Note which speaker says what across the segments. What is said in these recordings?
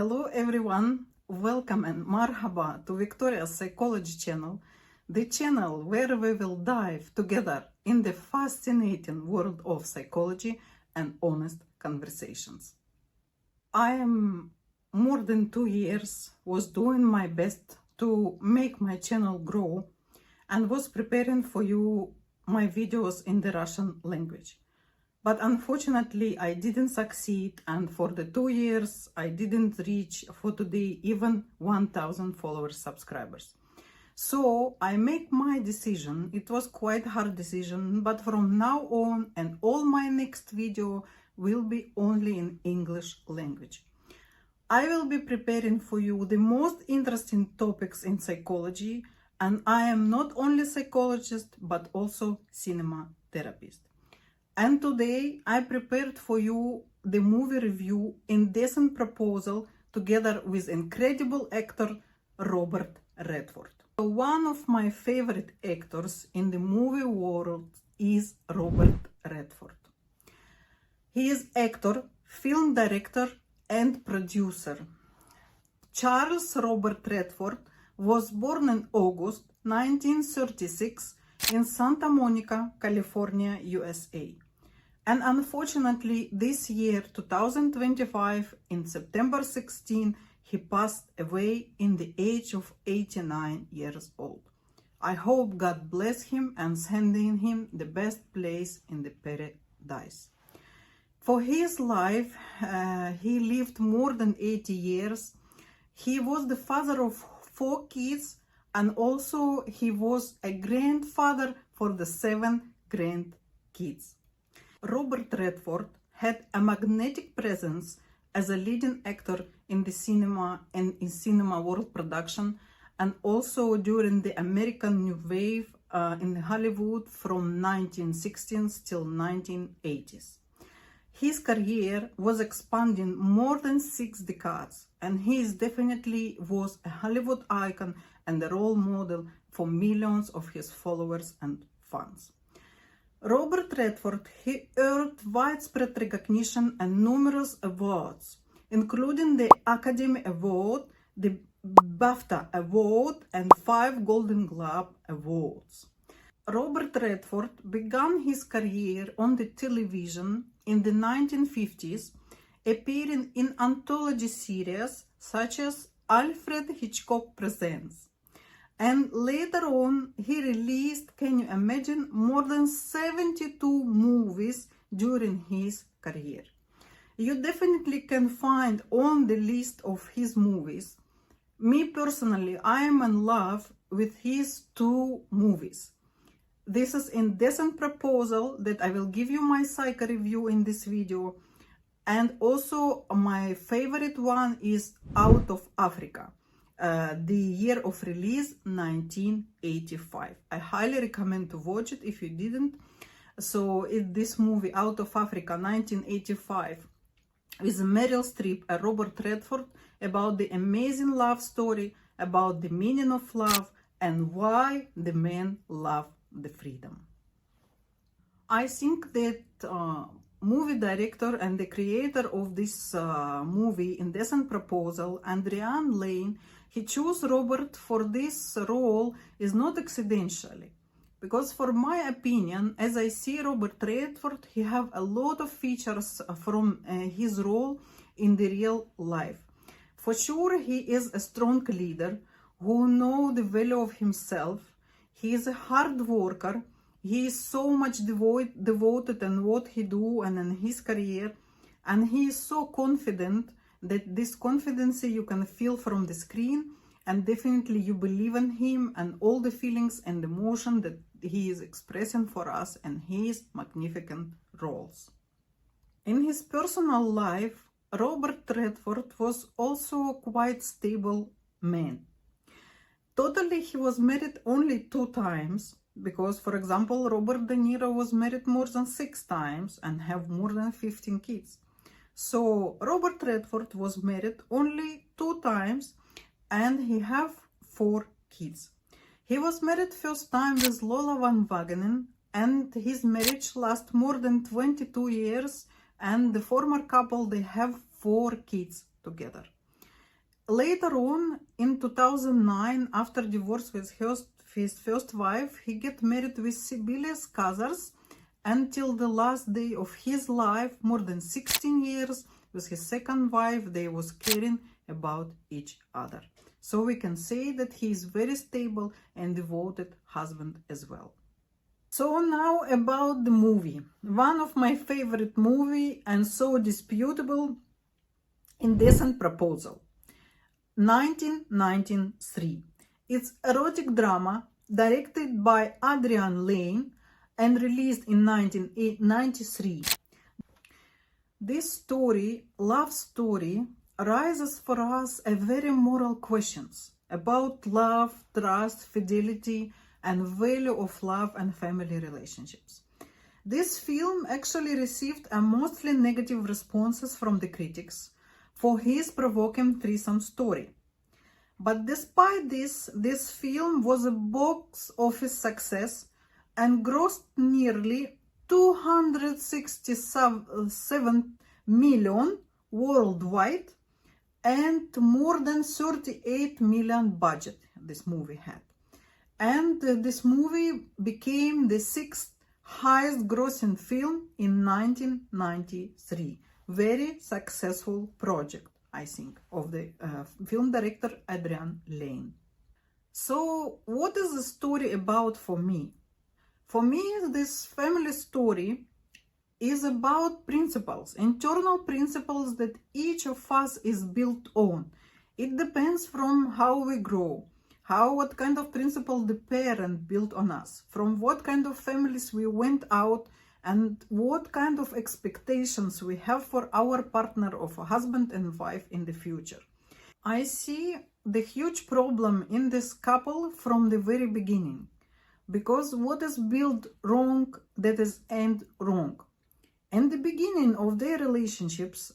Speaker 1: Hello everyone, welcome and marhaba to Victoria's Psychology channel, the channel where we will dive together in the fascinating world of psychology and honest conversations. I am more than 2 years was doing my best to make my channel grow and was preparing for you my videos in the Russian language. But unfortunately, I didn't succeed, and for the 2 years, I didn't reach for today even 1,000 followers, subscribers. So I make my decision. It was quite hard decision, but from now on, and all my next video will be only in English language. I will be preparing for you the most interesting topics in psychology, and I am not only psychologist, but also cinema therapist. And today I prepared for you the movie review Indecent Proposal together with incredible actor Robert Redford. One of my favorite actors in the movie world is Robert Redford. He is actor, film director and producer. Charles Robert Redford was born in August 1936 in Santa Monica, California, USA. And unfortunately, this year, 2025, in September 16, he passed away in the age of 89 years old. I hope God bless him and sending him the best place in the paradise. For his life, he lived more than 80 years. He was the father of 4 kids, and also he was a grandfather for the 7 grandkids. Robert Redford had a magnetic presence as a leading actor in the cinema and in cinema world production, and also during the American New Wave in Hollywood from 1960s till 1980s. His career was expanding more than 6 decades, and he definitely was a Hollywood icon and a role model for millions of his followers and fans. Robert Redford, he earned widespread recognition and numerous awards, including the Academy Award, the BAFTA Award, and 5 Golden Globe Awards. Robert Redford began his career on the television in the 1950s, appearing in anthology series such as Alfred Hitchcock Presents. And later on, he released, can you imagine, more than 72 movies during his career. You definitely can find on the list of his movies. Me personally, I am in love with his 2 movies. This is Indecent Proposal, that I will give you my psycho review in this video. And also my favorite one is Out of Africa. The year of release 1985. I highly recommend to watch it if you didn't. So this movie Out of Africa 1985 with Meryl Streep and Robert Redford, about the amazing love story, about the meaning of love and why the men love the freedom. I think that movie director and the creator of this movie Indecent Proposal, Adrian Lane, he chose Robert for this role is not accidentally, because for my opinion, as I see Robert Redford, he have a lot of features from his role in the real life. For sure, he is a strong leader who knows the value of himself. He is a hard worker. He is so much devoted in what he do and in his career, and he is so confident that this confidence you can feel from the screen, and definitely you believe in him and all the feelings and emotion that he is expressing for us in his magnificent roles. In his personal life, Robert Redford was also quite stable man. Totally, he was married only 2 times, because, for example, Robert De Niro was married more than 6 times and have more than 15 kids. So Robert Redford was married only 2 times and he have 4 kids. He was married first time with Lola Van Wagenen, and his marriage lasts more than 22 years, and the former couple, they have 4 kids together. later on, in 2009, after divorce with his first wife, he get married with Sibelius Kazars until the last day of his life, more than 16 years, with his second wife, they was caring about each other. So we can say that he is very stable and devoted husband as well. So now about the movie. One of my favorite movie and so disputable, Indecent Proposal, 1993. It's erotic drama directed by Adrian Lane and released in 1993. This story, love story, raises for us a very moral questions about love, trust, fidelity, and value of love and family relationships. This film actually received a mostly negative responses from the critics for his provoking threesome story. But despite this film was a box office success and grossed nearly 267 million worldwide and more than 38 million budget this movie had. And this movie became the 6th highest grossing film in 1993. Very successful project, I think, of the film director Adrian Lane. So what is the story about for me? For me, this family story is about principles, internal principles that each of us is built on. It depends from how we grow, what kind of principle the parent built on us, from what kind of families we went out, and what kind of expectations we have for our partner of a husband and wife in the future. I see the huge problem in this couple from the very beginning, because what is built wrong, that is end wrong. In the beginning of their relationships,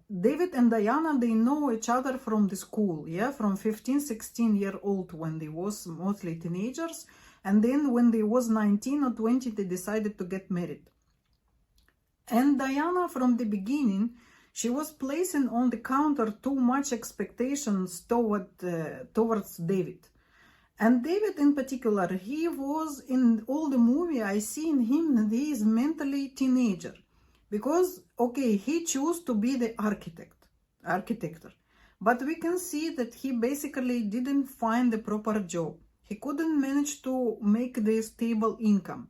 Speaker 1: David and Diana, they know each other from the school, from 15, 16-year-old when they was mostly teenagers, and then when they was 19 or 20, they decided to get married. And Diana, from the beginning, she was placing on the counter too much expectations towards David. And David in particular, he was in all the movie, I see in him that he is mentally teenager. Because, okay, he chose to be the architect. But we can see that he basically didn't find the proper job. He couldn't manage to make the stable income.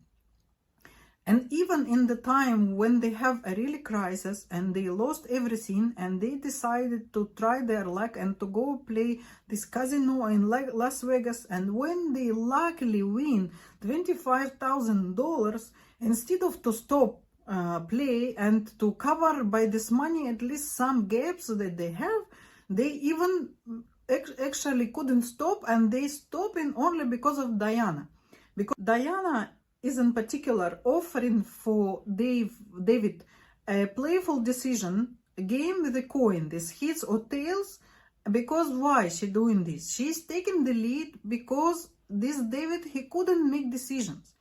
Speaker 1: And even in the time when they have a really crisis and they lost everything and they decided to try their luck and to go play this casino in Las Vegas, and when they luckily win $25,000, instead of to stop play and to cover by this money at least some gaps that they have, they even actually couldn't stop, and they stopping only because of Diana. Because Diana is in particular offering for David a playful decision, a game with a coin, this heads or tails. Because why she doing this? She's taking the lead because this David, he couldn't make decisions.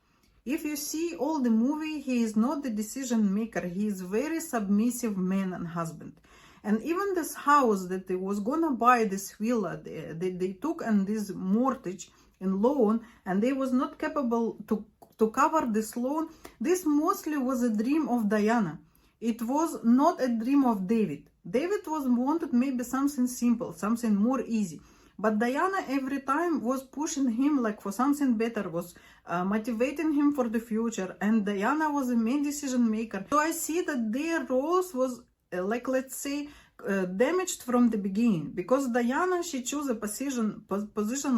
Speaker 1: If you see all the movie, he is not the decision maker. He is very submissive man and husband. And even this house that they was gonna buy, this villa, they took on this mortgage in loan, and they was not capable to cover this loan. This mostly was a dream of Diana. It was not a dream of David. David wanted maybe something simple, something more easy. But Diana every time was pushing him like for something better, was motivating him for the future. And Diana was the main decision maker. So I see that their roles was let's say damaged from the beginning, because Diana, she chose a position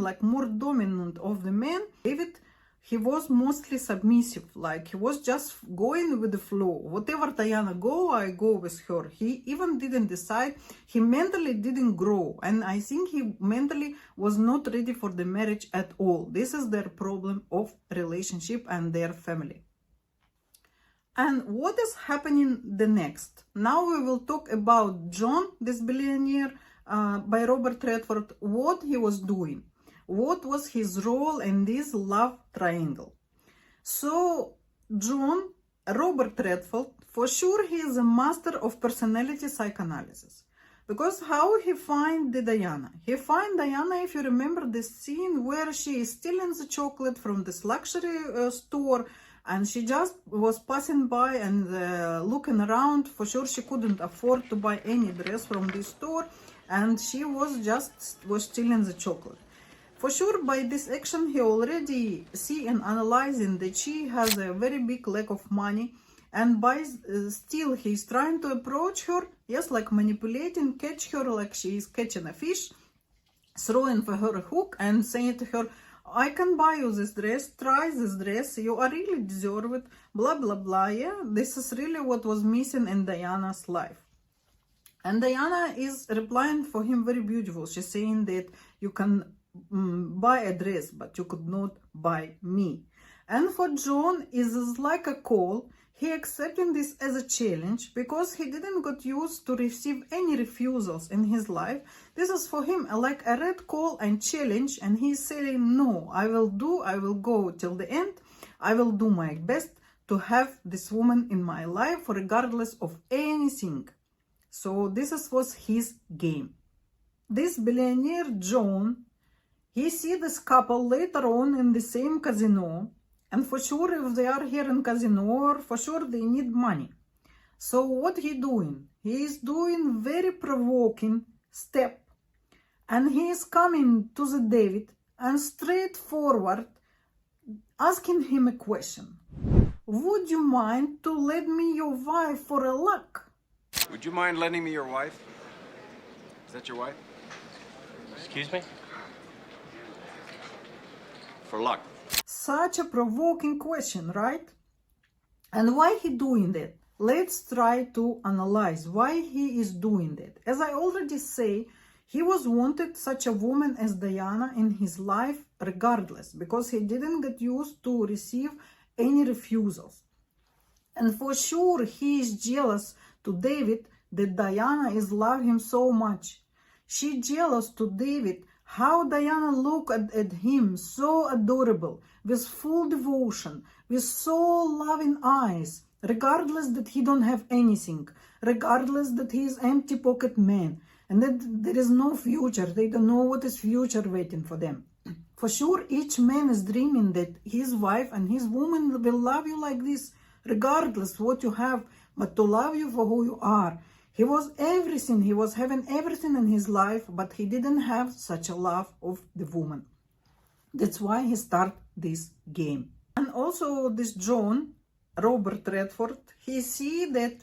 Speaker 1: like more dominant of the man. David, he was mostly submissive, like he was just going with the flow. Whatever Diana go, I go with her. He even didn't decide. He mentally didn't grow, and I think he mentally was not ready for the marriage at all. This is their problem of relationship and their family. And what is happening the next? Now we will talk about John, this billionaire, by Robert Redford, what he was doing. What was his role in this love triangle? So John, Robert Redford, for sure he is a master of personality psychoanalysis. Because how he find the Diana? He find Diana, if you remember the scene where she is stealing the chocolate from this luxury store, and she just was passing by and looking around. For sure she couldn't afford to buy any dress from this store, and she was stealing the chocolate. For sure, by this action, he already see and analyzing that she has a very big lack of money, and by still he's trying to approach her, yes, like manipulating, catch her like she is catching a fish, throwing for her a hook and saying to her, I can buy you this dress, try this dress, you are really deserve it, blah, blah, blah, yeah. This is really what was missing in Diana's life. And Diana is replying for him very beautiful. She's saying that you can buy a dress, but you could not buy me. And for John, it is like a call. He accepting this as a challenge because he didn't got used to receive any refusals in his life. This is for him like a red call and challenge, and he's saying, no, I will go till the end. I will do my best to have this woman in my life regardless of anything. So this was his game. This billionaire John, he see this couple later on in the same casino, and for sure if they are here in casino, for sure they need money. So what he doing? He is doing very provoking step, and he is coming to the David and straightforward asking him a question. Would you mind to let me your wife for a luck?
Speaker 2: Would you mind lending me your wife? Is that your wife?
Speaker 3: Excuse me?
Speaker 2: For luck.
Speaker 1: Such a provoking question, right? And why he doing that? Let's try to analyze why he is doing that. As I already say, he was wanted such a woman as Diana in his life regardless, because he didn't get used to receive any refusals. And for sure he is jealous to David that Diana is love him so much. She jealous to David how Diana looked at him so adorable, with full devotion, with so loving eyes, regardless that he don't have anything, regardless that he is empty pocket man, and that there is no future. They don't know what is future waiting for them. For sure, each man is dreaming that his wife and his woman will love you like this, regardless what you have, but to love you for who you are. He was everything, he was having everything in his life, but he didn't have such a love of the woman. That's why he started this game. And also this John, Robert Redford, he see that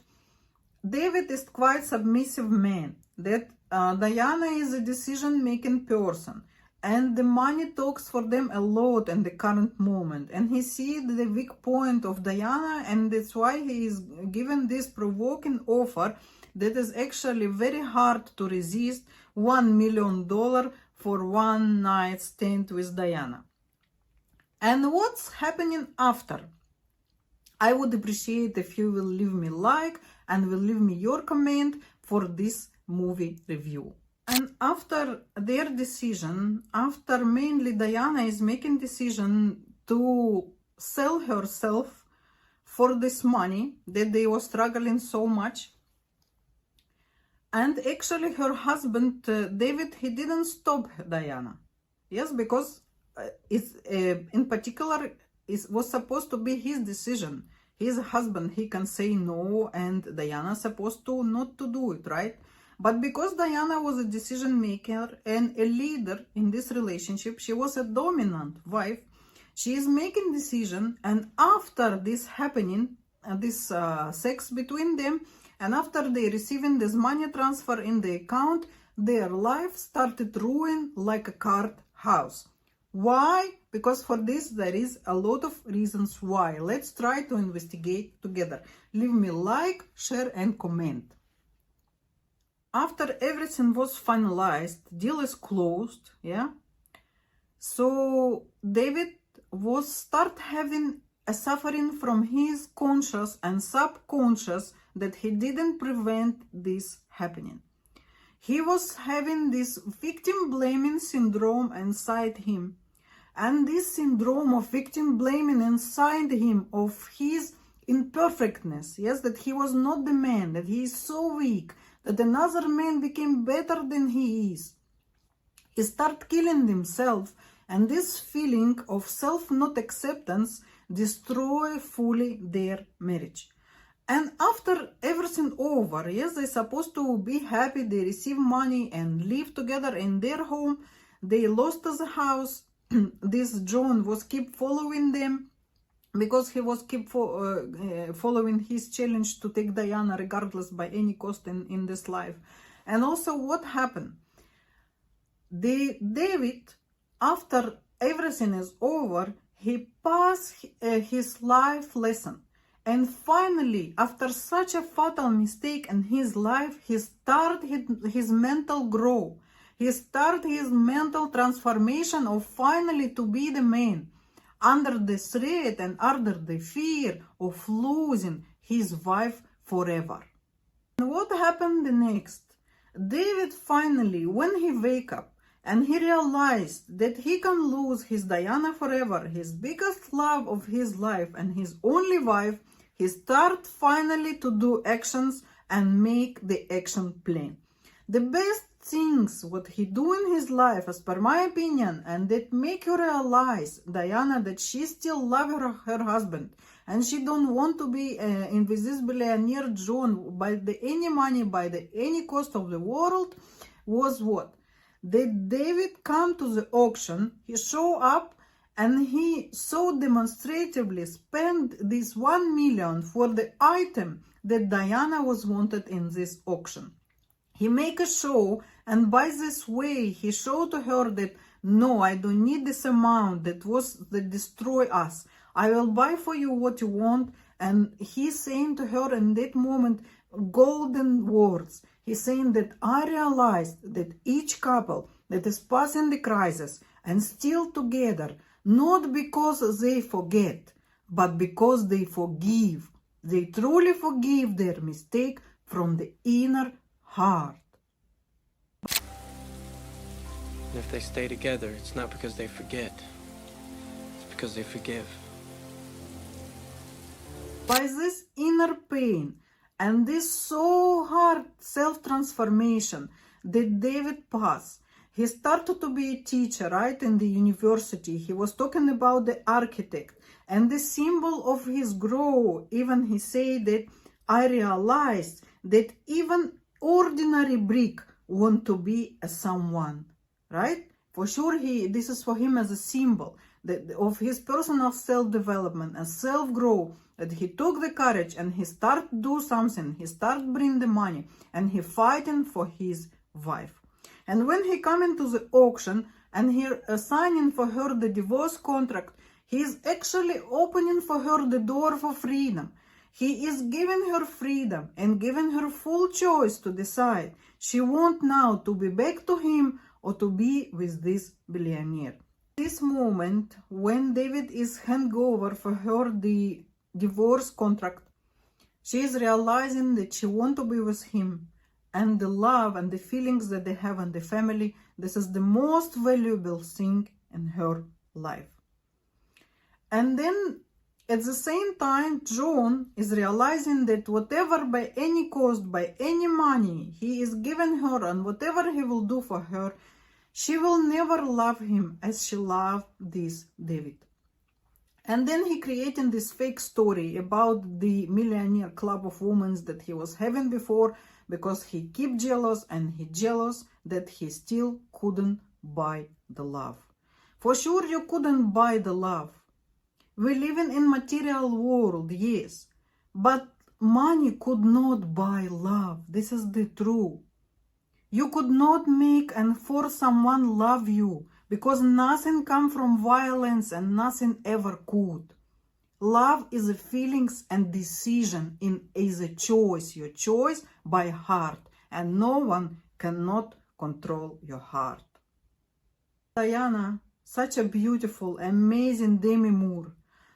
Speaker 1: David is quite submissive man, that Diana is a decision-making person, and the money talks for them a lot in the current moment, and he sees the weak point of Diana, and that's why he is given this provoking offer that is actually very hard to resist. $1 million for one night stand with Diana. And what's happening after? I would appreciate if you will leave me like and will leave me your comment for this movie review. And after their decision, after mainly Diana is making decision to sell herself for this money that they were struggling so much, and actually her husband David, he didn't stop Diana, yes, because in particular was supposed to be his decision. His husband, he can say no, and Diana supposed to not to do it, right? But because Diana was a decision maker and a leader in this relationship, she was a dominant wife. She is making decision, and after this happening, this sex between them, and after they receiving this money transfer in the account, their life started ruin like a card house. Why? Because for this there is a lot of reasons why. Let's try to investigate together. Leave me like, share and comment. After everything was finalized, deal is closed, yeah? So David was start having a suffering from his conscious and subconscious that he didn't prevent this happening. He was having this victim blaming syndrome inside him. And this syndrome of victim blaming inside him of his imperfectness, yes, that he was not the man, that he is so weak, that another man became better than he is. He started killing himself, and this feeling of self-not acceptance destroyed fully their marriage. And after everything over, yes, they're supposed to be happy, they receive money and live together in their home. They lost the house. This John was keep following them because he was keep following his challenge to take Diana regardless by any cost in this life. And also what happened? David, after everything is over, he passed his life lesson. And finally, after such a fatal mistake in his life, he started his mental growth. He started his mental transformation of finally to be the man, under the threat and under the fear of losing his wife forever. And what happened next? David finally, when he wake up and he realized that he can lose his Diana forever, his biggest love of his life and his only wife, he start finally to do actions and make the action plan. The best things what he do in his life, as per my opinion, and that make you realize, Diana, that she still love her husband and she don't want to be in with this billionaire John by any money, by any cost of the world, was what? That David come to the auction, he show up, and he so demonstratively spent this 1 million for the item that Diana was wanted in this auction. He make a show, and by this way he showed to her that no, I don't need this amount that destroy us. I will buy for you what you want. And he's saying to her in that moment golden words. He's saying that I realized that each couple that is passing the crisis and still together, not because they forget, but because they forgive. They truly forgive their mistake from the inner heart.
Speaker 3: And if they stay together, it's not because they forget. It's because they forgive.
Speaker 1: By this inner pain and this so hard self-transformation that David passed, he started to be a teacher, right, in the university. He was talking about the architect and the symbol of his growth. Even he said that I realized that even ordinary brick want to be a someone, right? For sure, this is for him as a symbol of his personal self-development and self-growth, that he took the courage and he started do something. He started bring the money and he fighting for his wife. And when he come into the auction and he signing for her the divorce contract, he is actually opening for her the door for freedom. He is giving her freedom and giving her full choice to decide she want now to be back to him or to be with this billionaire. This moment when David is hand over for her the divorce contract, she is realizing that she want to be with him, and the love and the feelings that they have in the family, this is the most valuable thing in her life. And then at the same time, John is realizing that whatever by any cost, by any money he is giving her and whatever he will do for her, she will never love him as she loved this David. And then he created this fake story about the millionaire club of women that he was having before, because he keep jealous and he jealous that he still couldn't buy the love. For sure you couldn't buy the love. We living in material world, yes, but money could not buy love. This is the truth. You could not make and force someone love you, because nothing come from violence and nothing ever could. Love is a feelings and decision, is a choice, your choice by heart, and no one cannot control your heart. Diana, such a beautiful, amazing Demi Moore.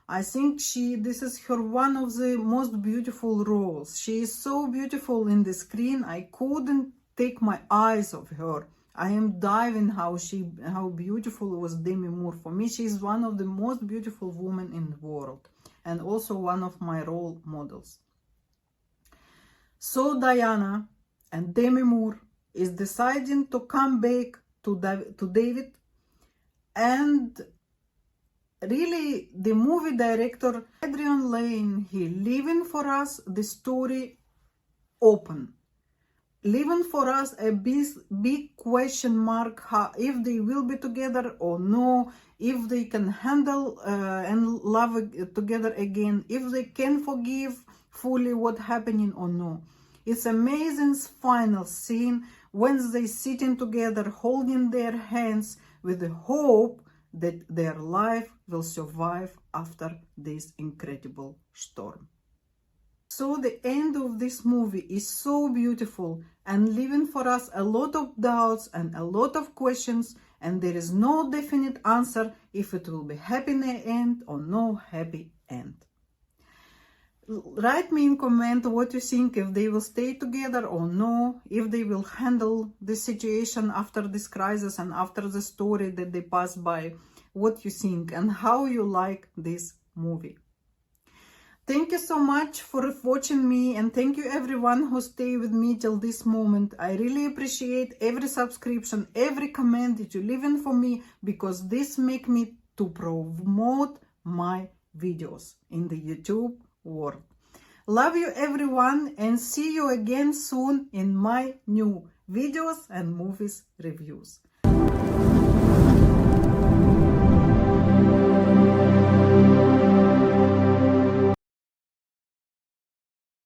Speaker 1: I think this is her one of the most beautiful roles. She is so beautiful in the screen, I couldn't take my eyes off her. I am diving how beautiful was Demi Moore. For me, she is one of the most beautiful women in the world, and also one of my role models. So Diana, and Demi Moore is deciding to come back to David, and really the movie director Adrian Lane, he leaving for us the story open, leaving for us a big question mark, how, if they will be together or no, if they can handle and love together again, if they can forgive fully what happening or no. It's amazing final scene when they sitting together holding their hands with the hope that their life will survive after this incredible storm. So the end of this movie is so beautiful and leaving for us a lot of doubts and a lot of questions, and there is no definite answer if it will be happy end or no happy end. Write me in comment what you think, if they will stay together or no, if they will handle the situation after this crisis and after the story that they pass by, what you think and how you like this movie. Thank you so much for watching me, and thank you everyone who stayed with me till this moment. I really appreciate every subscription, every comment that you leave in for me, because this make me to promote my videos in the YouTube world. Love you everyone, and see you again soon in my new videos and movies reviews.